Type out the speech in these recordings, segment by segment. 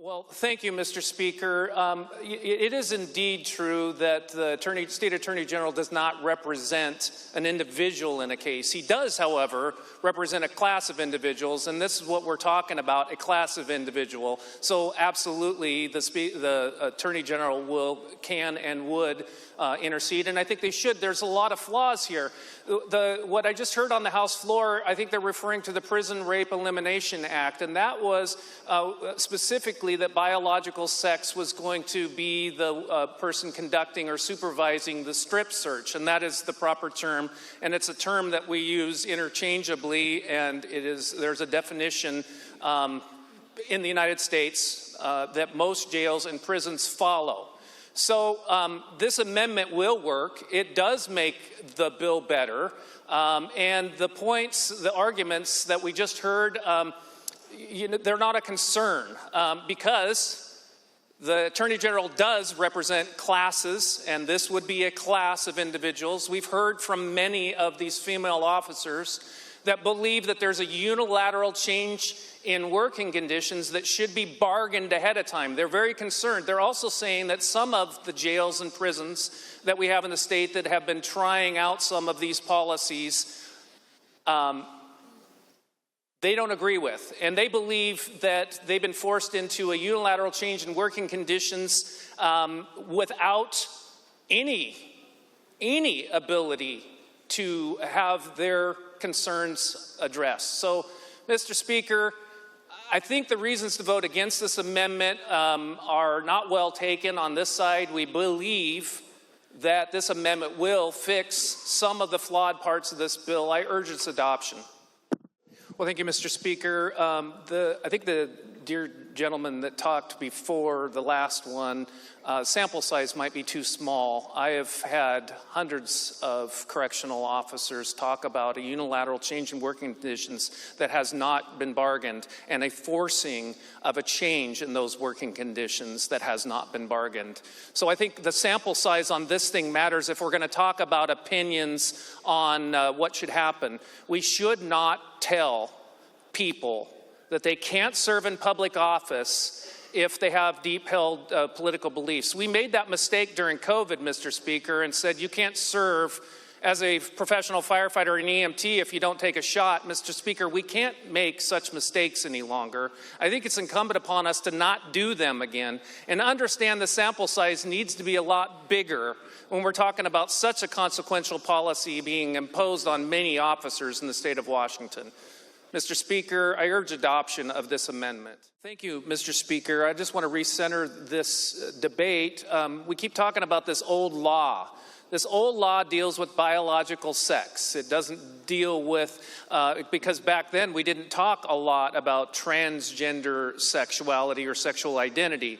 Well, thank you, Mr. Speaker. It is indeed true that the State Attorney General does not represent an individual in a case. He does, however, represent a class of individuals, and this is what we're talking about, a class of individual. So absolutely, the Attorney General can and would intercede, and I think they should. There's a lot of flaws here. What I just heard on the House floor, I think they're referring to the Prison Rape Elimination Act, and that was specifically that biological sex was going to be the person conducting or supervising the strip search, and that is the proper term, and it's a term that we use interchangeably, and there's a definition in the United States that most jails and prisons follow. So this amendment will work. It does make the bill better, and the arguments that we just heard, they're not a concern because the Attorney General does represent classes, and this would be a class of individuals. We've heard from many of these female officers that believe that there's a unilateral change in working conditions that should be bargained ahead of time. They're very concerned. They're also saying that some of the jails and prisons that we have in the state that have been trying out some of these policies, they don't agree with. And they believe that they've been forced into a unilateral change in working conditions without any ability to have their concerns addressed. So, Mr. Speaker, I think the reasons to vote against this amendment are not well taken on this side. We believe that this amendment will fix some of the flawed parts of this bill. I urge its adoption. Well, thank you, Mr. Speaker. I think the dear gentleman that talked before the last one, sample size might be too small. I have had hundreds of correctional officers talk about a unilateral change in working conditions that has not been bargained, and a forcing of a change in those working conditions that has not been bargained. So I think the sample size on this thing matters if we're going to talk about opinions on what should happen. We should not tell people that they can't serve in public office if they have deep-held political beliefs. We made that mistake during COVID, Mr. Speaker, and said you can't serve as a professional firefighter or an EMT if you don't take a shot. Mr. Speaker, we can't make such mistakes any longer. I think it's incumbent upon us to not do them again and understand the sample size needs to be a lot bigger when we're talking about such a consequential policy being imposed on many officers in the state of Washington. Mr. Speaker, I urge adoption of this amendment. Thank you, Mr. Speaker. I just want to recenter this debate. We keep talking about this old law. This old law deals with biological sex. It doesn't deal with, because back then we didn't talk a lot about transgender sexuality or sexual identity.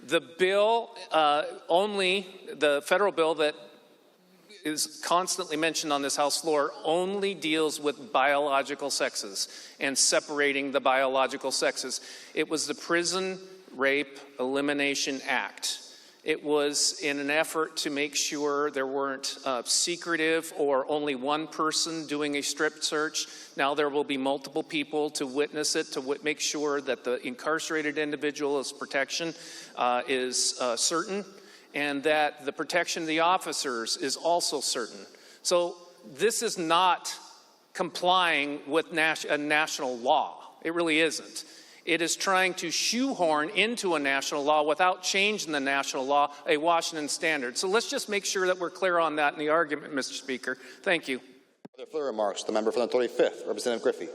The bill, the federal bill that is constantly mentioned on this House floor, only deals with biological sexes and separating the biological sexes. It was the Prison Rape Elimination Act. It was in an effort to make sure there weren't secretive or only one person doing a strip search. Now there will be multiple people to witness it, to make sure that the incarcerated individual's protection is certain, and that the protection of the officers is also certain. So this is not complying with a national law. It really isn't. It is trying to shoehorn into a national law without changing the national law, a Washington standard. So let's just make sure that we're clear on that in the argument, Mr. Speaker. Thank you. Further remarks, the member for the 35th, Representative Griffey.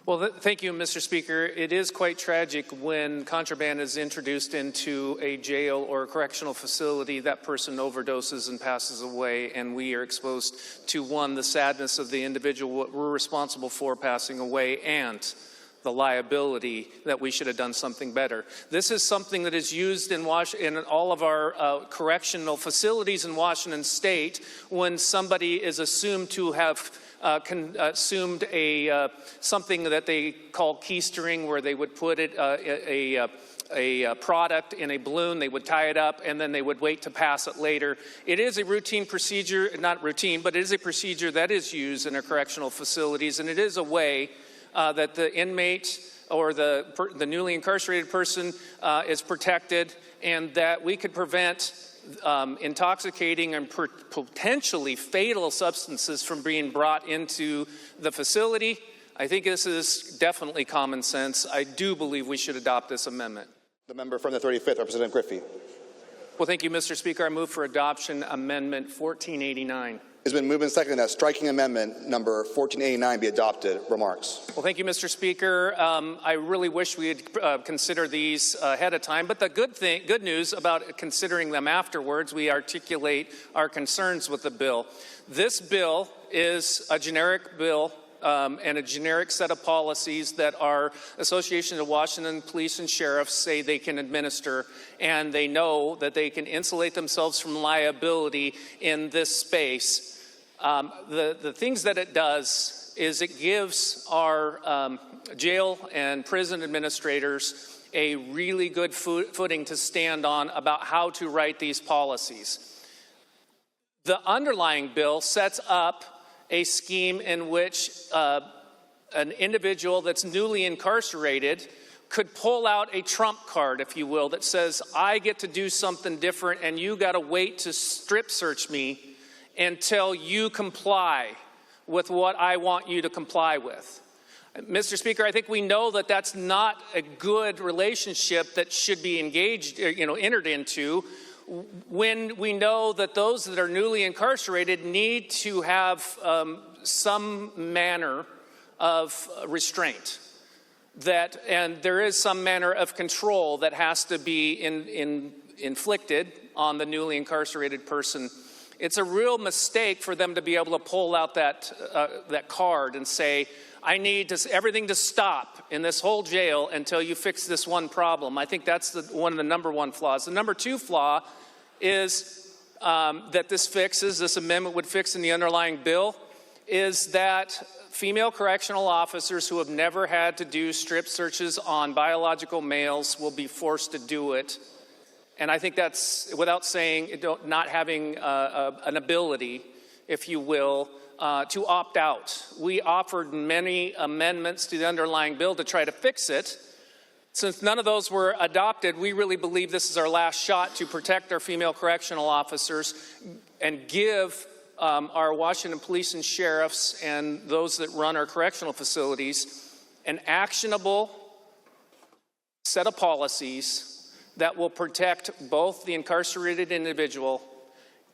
Well, thank you, Mr. Speaker. It is quite tragic when contraband is introduced into a jail or a correctional facility, that person overdoses and passes away, and we are exposed to, one, the sadness of the individual, what we're responsible for passing away, and the liability that we should have done something better. This is something that is used in all of our correctional facilities in Washington State when somebody is assumed to have consumed something that they call keistering, where they would put it a product in a balloon, they would tie it up, and then they would wait to pass it later. It is a routine procedure, not routine, but it is a procedure that is used in our correctional facilities, and it is a way that the inmate or the newly incarcerated person is protected, and that we could prevent intoxicating and potentially fatal substances from being brought into the facility. I think this is definitely common sense. I do believe we should adopt this amendment. The member from the 35th, Representative Griffey. Well, thank you, Mr. Speaker. I move for adoption Amendment 1489. It's been moved and seconded that striking amendment number 1489 be adopted. Remarks. Well, thank you, Mr. Speaker. I really wish we had considered these ahead of time, but the good news about considering them afterwards, we articulate our concerns with the bill. This bill is a generic bill and a generic set of policies that our Association of Washington Police and Sheriffs say they can administer, and they know that they can insulate themselves from liability in this space. The things that it does is it gives our jail and prison administrators a really good footing to stand on about how to write these policies. The underlying bill sets up a scheme in which an individual that's newly incarcerated could pull out a trump card, if you will, that says, I get to do something different and you got to wait to strip search me until you comply with what I want you to comply with. Mr. Speaker, I think we know that that's not a good relationship that should be entered into, when we know that those that are newly incarcerated need to have some manner of restraint, and there is some manner of control that has to be inflicted on the newly incarcerated person. It's a real mistake for them to be able to pull out that card and say, I need everything to stop in this whole jail until you fix this one problem. I think that's one of the number one flaws. The number two flaw is that this amendment would fix in the underlying bill, is that female correctional officers who have never had to do strip searches on biological males will be forced to do it. And I think that's, without saying, not having an ability, if you will, to opt out. We offered many amendments to the underlying bill to try to fix it. Since none of those were adopted, we really believe this is our last shot to protect our female correctional officers and give our Washington police and sheriffs and those that run our correctional facilities an actionable set of policies that will protect both the incarcerated individual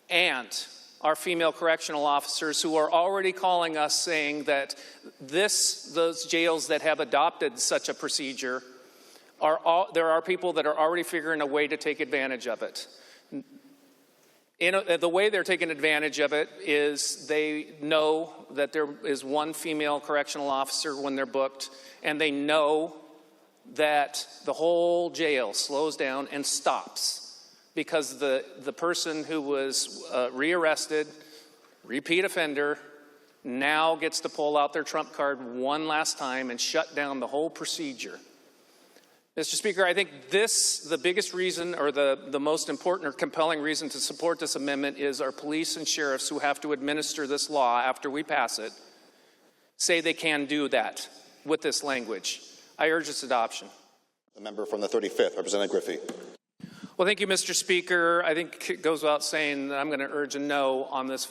and our female correctional officers, who are already calling us saying that those jails that have adopted such a procedure, there are people that are already figuring a way to take advantage of it. The way they're taking advantage of it is they know that there is one female correctional officer when they're booked, and they know that the whole jail slows down and stops because the person who was rearrested, repeat offender, now gets to pull out their trump card one last time and shut down the whole procedure. Mr. Speaker, I think the biggest reason, or the most important or compelling reason to support this amendment, is our police and sheriffs who have to administer this law after we pass it say they can do that with this language. I urge its adoption. The member from the 35th, Representative Griffey. Well, thank you, Mr. Speaker. I think it goes without saying that I'm going to urge a no on this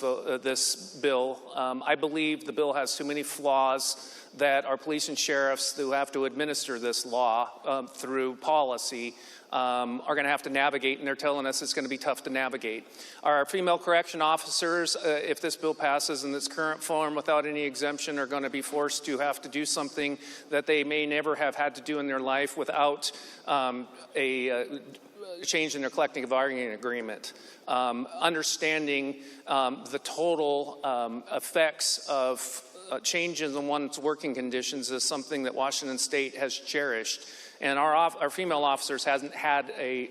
bill. I believe the bill has too many flaws that our police and sheriffs who have to administer this law through policy are going to have to navigate, and they're telling us it's going to be tough to navigate. Our female correction officers, if this bill passes in its current form without any exemption, are going to be forced to have to do something that they may never have had to do in their life without a change in their collective bargaining agreement. Understanding the total effects of changes in one's working conditions is something that Washington State has cherished, and our female officers hasn't had a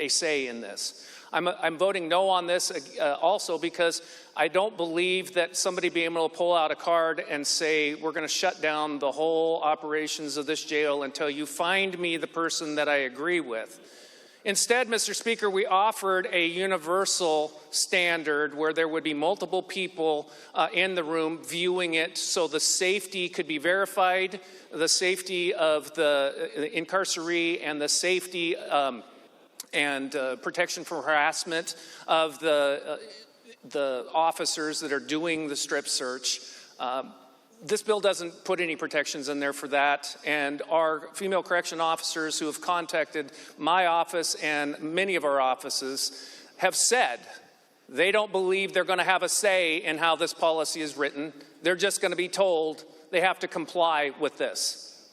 say in this. I'm voting no on this also because I don't believe that somebody being able to pull out a card and say, we're going to shut down the whole operations of this jail until you find me the person that I agree with, Instead, Mr. Speaker, we offered a universal standard where there would be multiple people in the room viewing it so the safety could be verified, the safety of the incarceree and the safety and protection from harassment of the officers that are doing the strip search. This bill doesn't put any protections in there for that, and our female correction officers who have contacted my office and many of our offices have said they don't believe they're going to have a say in how this policy is written. They're just going to be told they have to comply with this.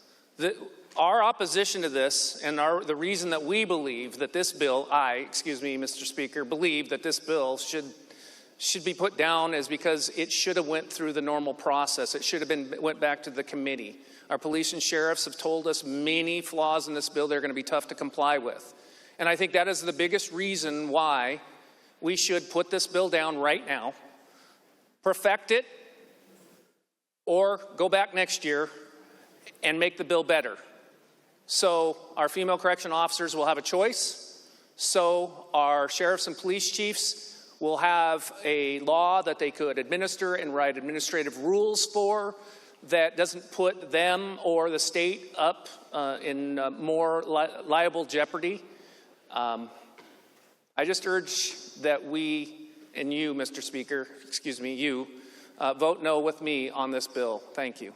Our opposition to this and the reason that we believe that this bill, Mr. Speaker, believe that this bill should be put down is because it should have went through the normal process. It should have went back to the committee. Our police and sheriffs have told us many flaws in this bill they're going to be tough to comply with. And I think that is the biggest reason why we should put this bill down right now, perfect it, or go back next year and make the bill better. So our female correction officers will have a choice. So our sheriffs and police chiefs will have a law that they could administer and write administrative rules for that doesn't put them or the state up in more liable jeopardy. I just urge that we and you, Mr. Speaker, you, vote no with me on this bill. Thank you.